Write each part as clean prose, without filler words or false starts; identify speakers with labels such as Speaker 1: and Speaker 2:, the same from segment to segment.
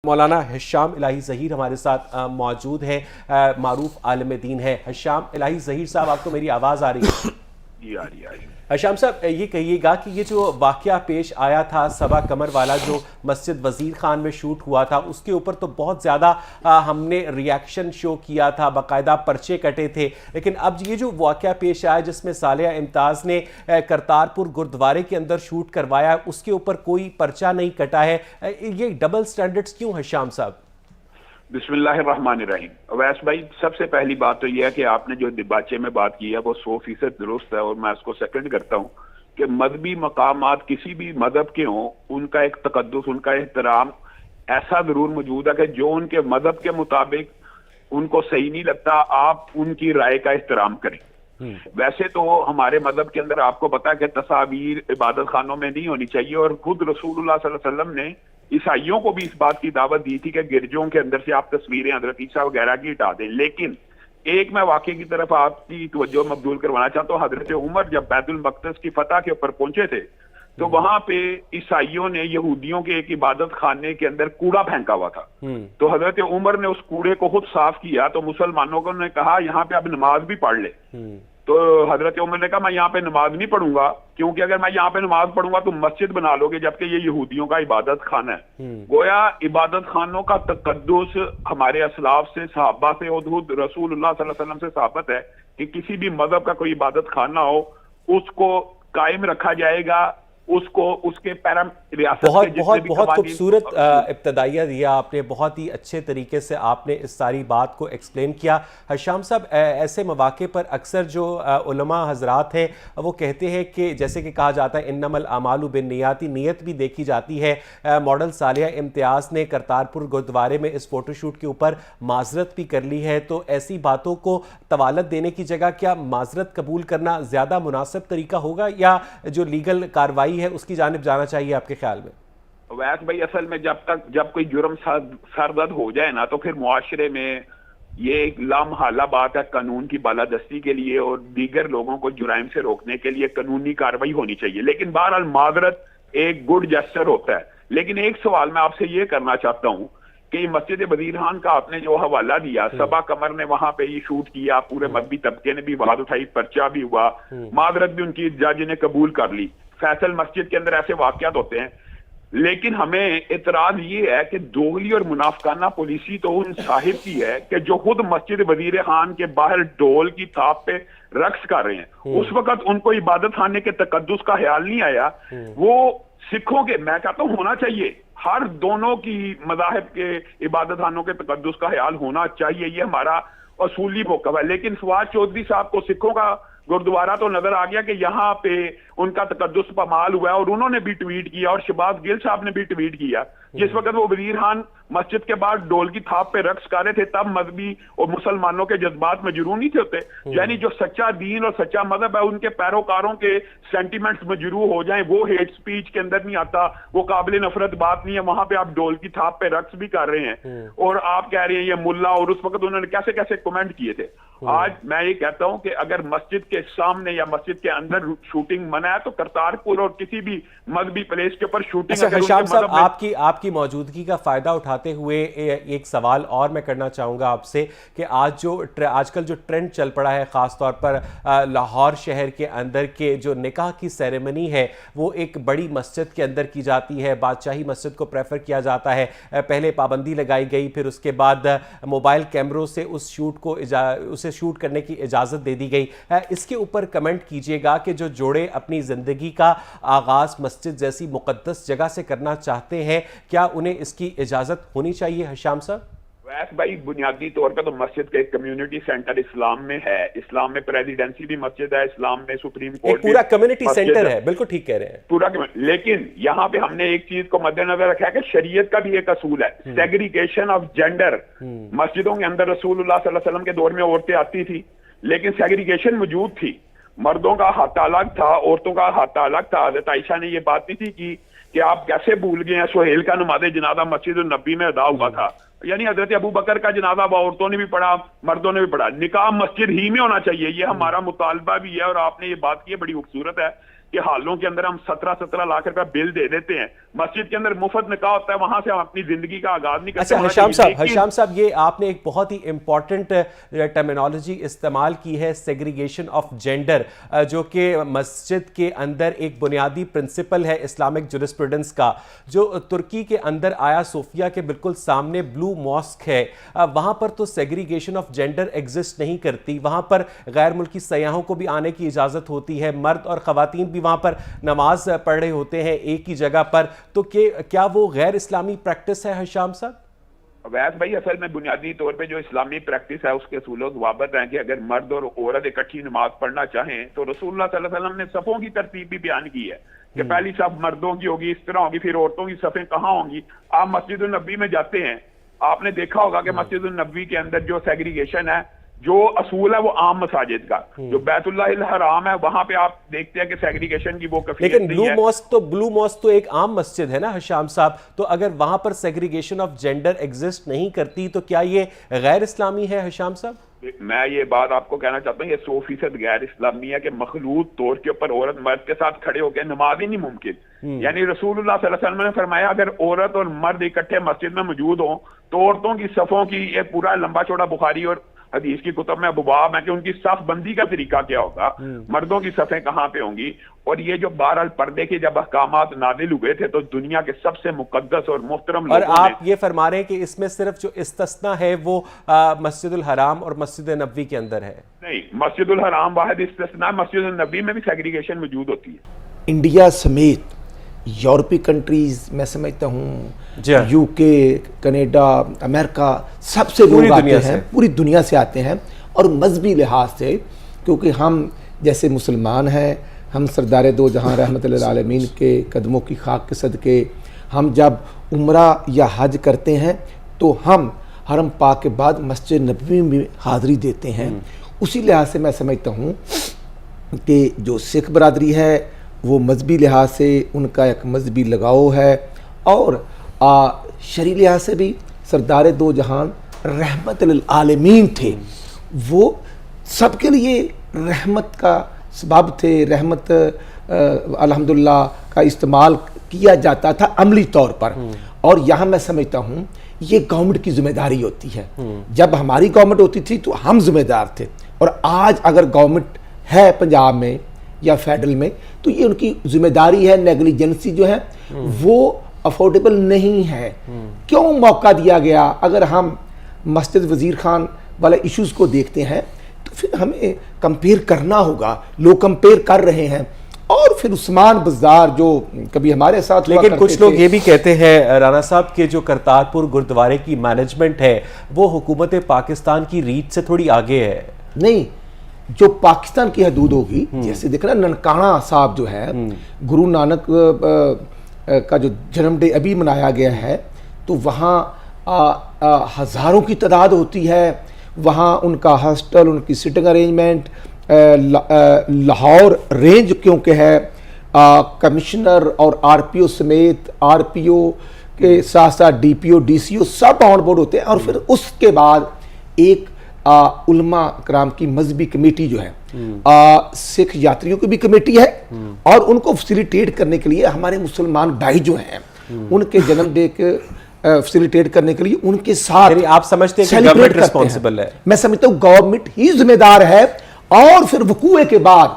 Speaker 1: मौलाना Hisham इलाही ज़हीर हमारे साथ मौजूद हैं। मारूफ आलिम दीन है हिशाम इलाही ज़हीर साहब, आपको मेरी आवाज़ आ रही है?
Speaker 2: जी आ रही है।
Speaker 1: हिशाम साहब, ये कहिएगा कि ये जो वाक़या पेश आया था सबा कमर वाला, जो मस्जिद वज़ीर ख़ान में शूट हुआ था, उसके ऊपर तो बहुत ज़्यादा हमने रिएक्शन शो किया था, बाकायदा पर्चे कटे थे। लेकिन अब ये जो वाक़या पेश आया जिसमें सालिया इम्तियाज़ ने करतारपुर गुरुद्वारे के अंदर शूट करवाया, उसके ऊपर कोई पर्चा नहीं कटा है, ये डबल स्टैंडर्ड्स क्यों हिशाम साहब?
Speaker 2: बिस्मिल्लाहिर्रहमानिर्रहीम। अवैस भाई, सबसे पहली बात तो यह है कि आपने जो दिबाचे में बात की है वो 100% दुरुस्त है और मैं उसको सेकंड करता हूँ कि मजहबी मकामात किसी भी मजहब के हों, उनका एक तकद्दुस, उनका एहतराम ऐसा जरूर मौजूद है कि जो उनके मजहब के मुताबिक उनको सही नहीं लगता, आप उनकी राय का एहतराम करें। वैसे तो हमारे मजहब के अंदर आपको पता है कि तस्वीर इबादत खानों में नहीं होनी चाहिए, और खुद रसूलुल्लाह सल्लल्लाहु अलैहि वसल्लम ने ईसाइयों को भी इस बात की दावत दी थी कि गिरजों के अंदर से आप तस्वीरें हजरत ईसा वगैरह की हटा दें। लेकिन एक मैं वाकये की तरफ आपकी तवज्जो मबदूल करवाना चाहता हूँ। हजरत उमर जब बैतुल मक़दस की फतह के ऊपर पहुंचे थे तो वहां पे ईसाइयों ने यहूदियों के एक इबादत खाने के अंदर कूड़ा फेंका हुआ था। तो हजरत उमर ने उस कूड़े को खुद साफ किया, तो मुसलमानों को ने कहा यहाँ पे अब नमाज भी पढ़ ले। तो हजरत उमर ने कहा मैं यहाँ पे नमाज नहीं पढ़ूंगा, क्योंकि अगर मैं यहाँ पे नमाज पढ़ूंगा तो मस्जिद बना लोगे, जबकि ये यहूदियों का इबादत खाना है। गोया इबादत खानों का तकद्दुस हमारे असलाफ से, सहाबा से और खुद रसूलुल्लाह सल्लल्लाहु अलैहि वसल्लम से साबित है कि किसी भी मजहब का कोई इबादत खाना हो उसको कायम रखा जाएगा, उसको उसके पैरम रियासत
Speaker 1: बहुत बहुत बहुत खूबसूरत इब्तदाइया दिया आपने, बहुत ही अच्छे तरीके से आपने इस सारी बात को एक्सप्लेन किया। हिशाम साहब, ऐसे मौके पर अक्सर जो उलमा हजरात हैं वो कहते हैं कि जैसे कि कहा जाता है इन्नमल अमालु बिन्नियाती, नीयत भी देखी जाती है। मॉडल सालिया इम्तियाज़ ने करतारपुर गुरुद्वारे में इस फोटोशूट के ऊपर माजरत भी कर ली है, तो ऐसी बातों को तवालत देने की जगह क्या माजरत कबूल करना ज़्यादा मुनासिब तरीका होगा, या जो लीगल कार्रवाई है उसकी जानिब जाना चाहिए आपके ख्याल में?
Speaker 2: वैस भाई, असल में जब कोई जुर्म सरदर्द हो जाए ना, तो फिर मुआशरे में ये एक लामहला बात है कानून की बालादस्ती के लिए और दीगर लोगों को जुराइम से रोकने के लिए कानूनी कार्रवाई होनी चाहिए। लेकिन बहरहाल माजरत एक गुड जेस्चर होता है। लेकिन एक सवाल मैं आपसे ये करना चाहता हूँ कि मस्जिद वजीर खान का आपने जो हवाला दिया, सबा कमर ने वहां पे ये शूट किया, पूरे मजहबी तबके ने भी आवाज उठाई, पर्चा भी हुआ, माजरत भी उनकी जज ने कबूल कर ली। फैसल मस्जिद के अंदर ऐसे वाकयात होते हैं। लेकिन हमें इतराज ये है कि दोगली और मुनाफकाना पॉलिसी तो उन साहिब की है कि जो खुद मस्जिद वजीर खान के बाहर ढोल की थाप पे रक्स कर रहे हैं। उस वक्त उनको इबादत खाने के तकद्दुस का ख्याल नहीं आया। वो सिखों के, मैं कहता हूं होना चाहिए, हर दोनों की मज़ाहिब के इबादत खानों के तकद्दुस का ख्याल होना चाहिए, ये हमारा असूली मौक़िफ़ है। लेकिन फवाद चौधरी साहब को सिखों का गुरुद्वारा तो नजर आ गया कि यहाँ पे उनका तकद्दुस पामाल हुआ है, और उन्होंने भी ट्वीट किया और शहबाज गिल साहब ने भी ट्वीट किया। जिस वक्त वो वजीर खान मस्जिद के बाद डोल की थाप पे रक्स कर रहे थे, तब मजहबी और मुसलमानों के जज्बात मजरूह नहीं थे होते। यानी जो सच्चा दीन और सच्चा मजहब है, उनके पैरोकारों के सेंटिमेंट्स मजरूह हो जाएं, वो हेट स्पीच के अंदर नहीं आता, वो काबिल नफरत बात नहीं है। वहां पे आप डोल की थाप पे रक्स भी कर रहे हैं और आप कह रहे हैं ये मुल्ला, और उस वक्त उन्होंने कैसे कैसे कमेंट किए थे। आज मैं ये कहता हूं कि अगर मस्जिद के सामने या मस्जिद के अंदर शूटिंग मना है, तो करतारपुर और किसी भी मजहबी प्लेस के ऊपर शूटिंग।
Speaker 1: हिशाम साहब, आपकी मौजूदगी का फायदा उठाते हुए एक सवाल और मैं करना चाहूँगा आपसे कि आजकल जो ट्रेंड चल पड़ा है, ख़ासतौर पर लाहौर शहर के अंदर के जो निकाह की सेरेमनी है वो एक बड़ी मस्जिद के अंदर की जाती है, बादशाही मस्जिद को प्रेफर किया जाता है। पहले पाबंदी लगाई गई, फिर उसके बाद मोबाइल कैमरों से उसे शूट करने की इजाज़त दे दी गई। इसके ऊपर कमेंट कीजिएगा कि जो जोड़े अपनी ज़िंदगी का आगाज़ मस्जिद जैसी मुक़द्दस जगह से करना चाहते हैं, क्या उन्हें इसकी इजाज़त होनी चाहिए? हिशाम साहब,
Speaker 2: वैस भाई, बुनियादी तौर पर तो मस्जिद का एक कम्युनिटी सेंटर इस्लाम में है। इस्लाम में प्रेसिडेंसी भी मस्जिद है, इस्लाम में सुप्रीम कोर्ट
Speaker 1: पूरा कम्युनिटी सेंटर है। बिल्कुल ठीक कह रहे हैं,
Speaker 2: पूरा। लेकिन यहाँ पे हमने एक चीज को मद्देनजर रखा है कि शरीयत का भी एक असूल है, सेग्रीगेशन ऑफ जेंडर। मस्जिदों के अंदर रसूलुल्लाह सल्लल्लाहु अलैहि वसल्लम के दौर में औरतें आती थी, लेकिन सेग्रीगेशन मौजूद थी। मर्दों का हाथ अलग था, औरतों का हाथ अलग था। हज़रत आयशा ने ये बात नहीं थी कि आप कैसे भूल गए हैं, सुहेल का नमाज़े जनाजा मस्जिद नबी में अदा हुआ था। यानी हजरत अबू बकर का जनाजा औरतों ने भी पढ़ा, मर्दों ने भी पढ़ा। निकाह मस्जिद ही में होना चाहिए, ये हमारा मुतालबा भी है। और आपने ये बात की है, बड़ी खूबसूरत है कि हालों के अंदर हम 17-17 लाख रुपया बिल दे देते हैं, मस्जिद के अंदर मुफ्त निकाह होता है, वहां से हम अपनी जिंदगी का आगाज नहीं करते।
Speaker 1: अच्छा हशाम साहब, ये आपने एक बहुत ही इंपॉर्टेंट टर्मिनोलॉजी इस्तेमाल की है, सेग्रीगेशन ऑफ जेंडर, जो कि मस्जिद के अंदर एक बुनियादी प्रिंसिपल है इस्लामिक जुरिस्प्रूडेंस का। जो तुर्की के अंदर आया सोफिया के बिल्कुल सामने ब्लू मॉस्क है, वहां पर तो सेग्रीगेशन ऑफ जेंडर एग्जिस्ट नहीं करती, वहां पर गैर मुल्की सयाहों को भी आने की इजाजत होती है, मर्द और खवातीन भी वहां पर नमाज पढ़ रहे होते हैं एक ही जगह पर। तो क्या वो गैर इस्लामी प्रैक्टिस है हशाम साहब?
Speaker 2: वैस भाई, असल में बुनियादी तौर पे जो इस्लामी प्रैक्टिस है उसके असूल ज़वाबित हैं कि अगर मर्द और औरत इकट्ठी नमाज पढ़ना चाहें तो रसूलुल्लाह सल्लल्लाहु अलैहि वसल्लम ने सफ़ों की तरतीब भी बयान की है कि पहली सफ मर्दों की होगी, इस तरह होगी, फिर औरतों की सफ़ें कहाँ होंगी। आप मस्जिद नबी में जाते हैं, आपने देखा होगा कि मस्जिद नबी के अंदर जो सेग्रीगेशन है, जो असूल है वो आम मसाजिद का, जो बैतुल्लाहिल हराम है वहां पे आप देखते हैं कि सेग्रीगेशन की वो कफियत
Speaker 1: लेकिन
Speaker 2: नहीं है।
Speaker 1: ब्लू मॉस्क तो एक आम मस्जिद है ना हशाम साहब, तो अगर वहां पर सेग्रीगेशन ऑफ जेंडर एग्जिस्ट नहीं करती तो क्या ये गैर इस्लामी है हशाम साहब?
Speaker 2: मैं ये बात आपको कहना चाहता हूँ, ये 100% गैर इस्लामी है कि मखलूत तौर के ऊपर औरत मर्द के साथ खड़े होकर नमाज ही नहीं मुमकिन। यानी रसूलुल्लाह सल्लल्लाहु अलैहि वसल्लम ने फरमाया अगर औरत और मर्द इकट्ठे मस्जिद में मौजूद हो तो औरतों की सफ़ों की, ये पूरा लंबा चौड़ा बुखारी और हदीस की कुतुब में अबवाब है कि उनकी सफ बंदी का तरीका क्या होगा, मर्दों की सफ़ें कहाँ पे होंगी। और ये जो बहरहाल पर्दे के जब अहकामात नाजिल हुए थे तो दुनिया के सबसे मुकद्दस और मुहतरम
Speaker 1: और आप ये फरमा रहे हैं कि इसमें सिर्फ जो इस्तिस्ना है वो मस्जिदुल हराम और मस्जिद नबवी के अंदर है? नहीं,
Speaker 2: मस्जिदुल हराम वाहिद इस्तिस्ना, मस्जिद नबी में भी सेग्रीगेशन मौजूद होती है।
Speaker 3: इंडिया समेत यूरोपीय कंट्रीज, मैं समझता हूँ यूके, कनाडा, अमेरिका, सबसे लोग आते हैं, पूरी दुनिया से आते हैं। और मजहबी लिहाज से, क्योंकि हम जैसे मुसलमान हैं, हम सरदार दो जहां रहमतुल्लिल आलमीन के कदमों की खाक के सदके हम जब उम्रा या हज करते हैं तो हम हरम पाक के बाद मस्जिद नबवी में हाज़िरी देते हैं। उसी लिहाज से मैं समझता हूँ कि जो सिख बरादरी है वो मजहबी लिहाज से उनका एक मजहबी लगाव है, और शरई लिहाज से भी सरदार दो जहान रहमतुल्लिल आलमीन थे, वो सबके लिए रहमत का सबब थे। रहमत अल्हम्दुलिल्लाह का इस्तेमाल किया जाता था अमली तौर पर। और यहाँ मैं समझता हूँ ये गवर्नमेंट की जिम्मेदारी होती है। जब हमारी गवर्नमेंट होती थी तो हम जिम्मेदार थे, और आज अगर गवर्नमेंट है पंजाब में या फेडरल में तो ये उनकी जिम्मेदारी है। नेग्लिजेंसी जो है वो अफोर्डेबल नहीं है। क्यों मौका दिया गया? अगर हम मस्जिद वजीर खान वाले इश्यूज को देखते हैं तो फिर हमें कंपेयर करना होगा। लोग कंपेयर कर रहे हैं। और फिर उस्मान बाजार जो कभी हमारे साथ,
Speaker 1: लेकिन कुछ लोग ये भी कहते हैं राना साहब के जो करतारपुर गुरुद्वारे की मैनेजमेंट है वो हुकूमत पाकिस्तान की रीच से थोड़ी आगे है।
Speaker 3: नहीं, जो पाकिस्तान की हदूद होगी, जैसे देखना ननकाना साहब जो है, गुरु नानक का जो जन्म डे अभी मनाया गया है, तो वहाँ हज़ारों की तादाद होती है। वहाँ उनका हॉस्टल, उनकी सिटिंग अरेंजमेंट, लाहौर रेंज क्योंकि है, कमिश्नर और आरपीओ समेत, आरपीओ के साथ साथ डीपीओ, डीसीओ सब ऑन बोर्ड होते हैं। और फिर उसके बाद एक उलमा कराम की मजहबी कमेटी जो है, सिख यात्रियों की भी कमेटी है, और उनको फैसिलिटेट करने के लिए हमारे मुसलमान भाई जो हैं उनके जन्म डे के फैसिलिटेट करने के लिए उनके साथ
Speaker 1: आप समझते हैं कि गवर्नमेंट रिस्पांसिबल है?
Speaker 3: मैं समझता हूँ गवर्नमेंट ही जिम्मेदार है, और फिर वकूए के बाद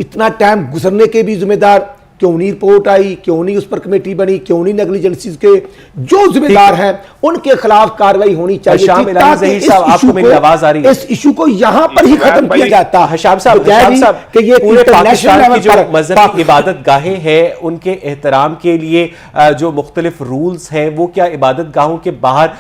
Speaker 3: इतना टाइम गुजरने के भी जिम्मेदार। क्यों नहीं रिपोर्ट आई, क्यों नहीं उस पर कमेटी बनी, क्यों नहीं नेग्लिजेंसीज के जो जिम्मेदार हैं उनके खिलाफ कार्रवाई होनी चाहिए ताकि इस इशू को यहां पर ही खत्म किया जाता।
Speaker 1: हशाम साहब कि ये पूरे पाकिस्तान की जो मजहबी इबादत गाहें हैं उनके एहतराम के लिए जो मुख्तलिफ रूल्स हैं वो क्या इबादत गाहों के बाहर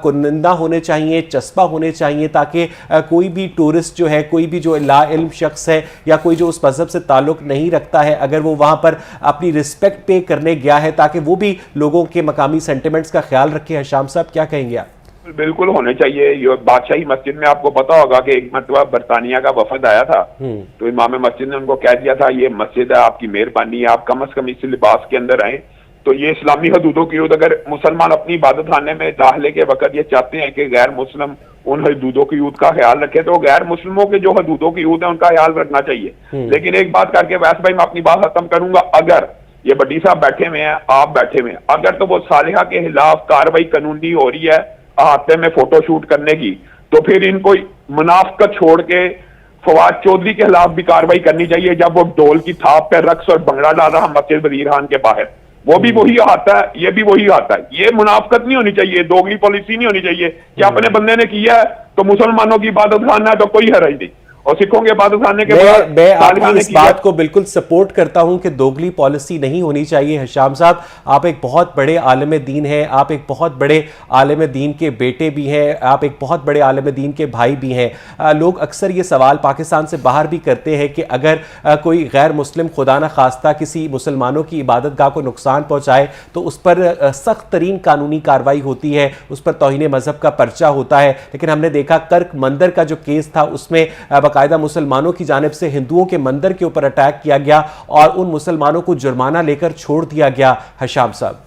Speaker 1: कुनिंदा होने चाहिए, चस्पा होने चाहिए, ताकि कोई भी टूरिस्ट जो है, कोई भी जो ला इल्म शख्स है या कोई जो उस मजहब से ताल्लुक नहीं रखता है, अगर वो वहां पर अपनी रिस्पेक्ट पे करने गया है ताकि वो भी लोगों के मकामी सेंटिमेंट्स का ख्याल रखे। हशाम साहब क्या कहेंगे आप?
Speaker 2: बिल्कुल होने चाहिए। ये बादशाही मस्जिद में आपको पता होगा कि एक मरतबा बरतानिया का वफद आया था, तो इमाम मस्जिद ने उनको कह दिया था ये मस्जिद है, आपकी मेहरबानी है, आप कम से कम इस लिबास के अंदर आए। तो ये इस्लामी हदूदों की हदूद, अगर मुसलमान अपनी इबादत खाने में दाखिले के वक्त ये चाहते हैं कि गैर मुस्लिम उन हदूदों की हदूद का ख्याल रखे, तो गैर मुस्लिमों के जो हदूदों की हदूद है उनका ख्याल रखना चाहिए। लेकिन एक बात करके वैसे भाई मैं अपनी बात खत्म करूंगा, अगर ये भट्टी साहब बैठे हुए हैं, आप बैठे हुए हैं, अगर तो वो सालिहा के खिलाफ कार्रवाई कानूनी हो रही है अहाते में फोटो शूट करने की, तो फिर इनको मुनाफकत छोड़ के फवाद चौधरी के खिलाफ भी कार्रवाई करनी चाहिए, जब वो ढोल की थाप पे रक्स और भंगड़ा डाल रहा मस्जिद वजीर खान के बाहर। वो भी वही आता है, ये भी वही आता है। ये मुनाफकत नहीं होनी चाहिए, दोगली पॉलिसी नहीं होनी चाहिए कि अपने बंदे ने किया है तो मुसलमानों की इबादत खाना है तो कोई हरज नहीं, और सिखों के इबादत खाने के बाद
Speaker 1: मैं आपकी इस बात को बिल्कुल सपोर्ट करता हूं कि दोगली पॉलिसी नहीं होनी चाहिए। हिशाम साहब, आप एक बहुत बड़े आलिम दीन हैं, आप एक बहुत बड़े आलिम दीन के बेटे भी हैं, आप एक बहुत बड़े आलिम दीन के भाई भी हैं। लोग अक्सर ये सवाल पाकिस्तान से बाहर भी करते हैं कि अगर कोई गैर मुस्लिम खुदा न खास्ता किसी मुसलमानों की इबादत गाह को नुकसान पहुंचाए तो उस पर सख्त तरीन कानूनी कार्रवाई होती है, उस पर तौहीन मजहब का पर्चा होता है। लेकिन हमने देखा कर्क मंदिर का जो केस था उसमें बाकायदा मुसलमानों की जानिब से हिंदुओं के मंदिर के ऊपर अटैक किया गया और उन मुसलमानों को जुर्माना लेकर छोड़ दिया गया। हिशाम साहब,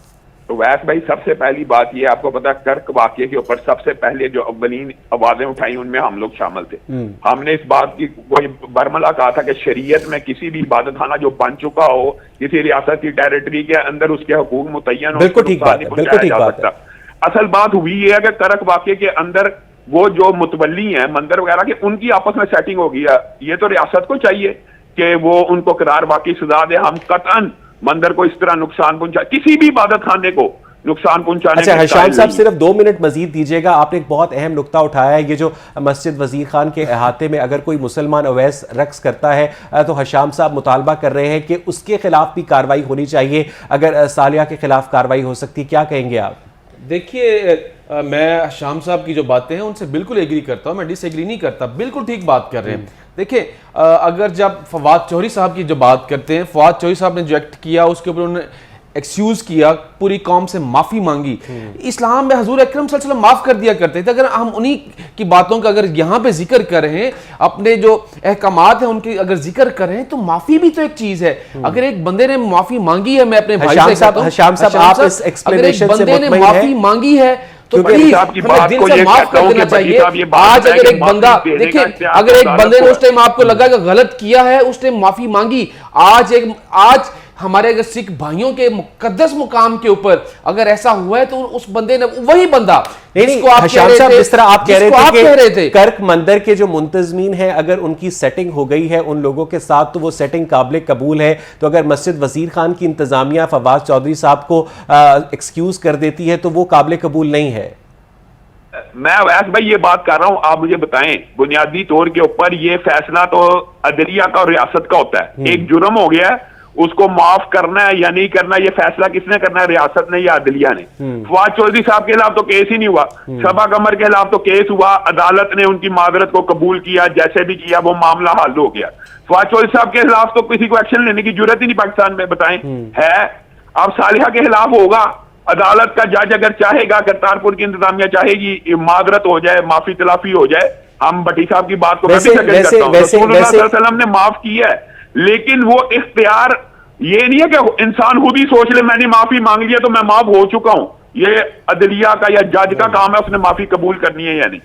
Speaker 2: तो वैस भाई सबसे पहली बात ये, आपको पता है कर्क वाकये के ऊपर सबसे पहले जो अव्वलीन आवाजें उठाई उनमें हम लोग शामिल थे। हमने इस बात की कोई बरमला कहा था कि शरीयत में किसी भी इबादत खाना जो बन चुका हो किसी रियासत की टेरिटरी के अंदर उसके हुकूक मुतय्यन हो,
Speaker 1: बिल्कुल ठीक बात है।
Speaker 2: असल बात हुई है कि कर्क वाकये के अंदर वो जो मुतवल्ली हैं मंदिर वगैरह के, उनकी आपस में सेटिंग हो गई है। ये तो रियासत को चाहिए कि वो उनको करार वाकई सजा दे। हम कतन मंदिर को इस तरह नुकसान पहुंचा, किसी भी इबादत खाने को नुकसान पहुंचाने।
Speaker 1: अच्छा हिशाम साहब, सिर्फ 2 मिनट मजीद दीजिएगा। आपने एक बहुत अहम नुक्ता उठाया है, ये जो मस्जिद वजीर खान के अहाते में अगर कोई मुसलमान अवैस रक्स करता है तो हिशाम साहब मुतालबा कर रहे हैं कि उसके खिलाफ भी कार्रवाई होनी चाहिए। अगर सालिया के खिलाफ कार्रवाई हो सकती, क्या कहेंगे आप?
Speaker 4: देखिए, मैं शाम साहब की जो बातें हैं उनसे बिल्कुल एग्री करता हूं, मैं डिसएग्री नहीं करता, बिल्कुल ठीक बात कर रहे हैं। देखिए, अगर जब फवाद चौधरी साहब की जो बात करते हैं, फवाद चौधरी साहब ने जो एक्ट किया उसके ऊपर उन्होंने एक्सक्यूज किया, पूरी कौम से माफी मांगी। इस्लाम में हजूर अकरम सल्लल्लाहु अलैहि वसल्लम माफ कर दिया करते थे। अगर हम उन्हीं की बातों का अगर यहाँ पे जिक्र कर रहे हैं, अपने जो अहकामात हैं उनकी अगर जिक्र कर रहे हैं, तो माफी भी तो एक चीज है। अगर एक बंदे ने माफी मांगी है, मैं अपने भाई से कहता हूं,
Speaker 1: हिशाम साहब आप इस एक्सप्लेनेशन से
Speaker 4: बंदे ने माफी मांगी है तो प्लीज हमें दिल से माफ कर देना चाहिए। आज अगर एक बंदा, देखिए, अगर एक बंदे ने उस टाइम आपको लगा कि गलत किया है, उस टाइम माफी मांगी, आज हमारे अगर सिख भाइयों के मुकद्दस मुकाम के ऊपर अगर ऐसा हुआ है तो उस बंदे ने, वही बंदा
Speaker 1: जिसको आप कह रहे थे कर्क मंदिर के जो मुंतजमीन है, अगर उनकी सेटिंग हो गई है उन लोगों के साथ तो वो सेटिंग काबिल कबूल है। तो अगर मस्जिद वजीर खान की इंतजामिया फवाद चौधरी साहब को एक्सक्यूज कर देती है तो वो काबिल कबूल नहीं है।
Speaker 2: मैं वैसे भाई ये बात कर रहा हूं, आप मुझे बताएं, बुनियादी तौर के ऊपर ये फैसला तो अदलिया का और रियासत का होता है। एक जुर्म हो गया है, उसको माफ करना है या नहीं करना, ये फैसला किसने करना है? रियासत ने या अदलिया ने। फवाद चौधरी साहब के खिलाफ तो केस ही नहीं हुआ, शबा कमर के खिलाफ तो केस हुआ, अदालत ने उनकी माजरत को कबूल किया, जैसे भी किया वो मामला हल हो गया। फवाद चौधरी साहब के खिलाफ तो किसी को एक्शन लेने की जरूरत ही नहीं पाकिस्तान में, बताएं है। अब सालिहा के खिलाफ होगा, अदालत का जज अगर चाहेगा, करतारपुर की इंतजामिया चाहेगी माजरत हो जाए, माफी तलाफी हो जाए। हम भट्टी साहब की बात को मैं भी करता हूं, रसूलुल्लाह सल्लल्लाहु अलैहि वसल्लम ने माफ किया है, लेकिन वो इख्तियार ये नहीं है कि इंसान खुद ही सोच ले मैंने माफी मांग लिया तो मैं माफ हो चुका हूं। ये अदलिया का या जज का काम है, उसने माफी कबूल करनी है या नहीं।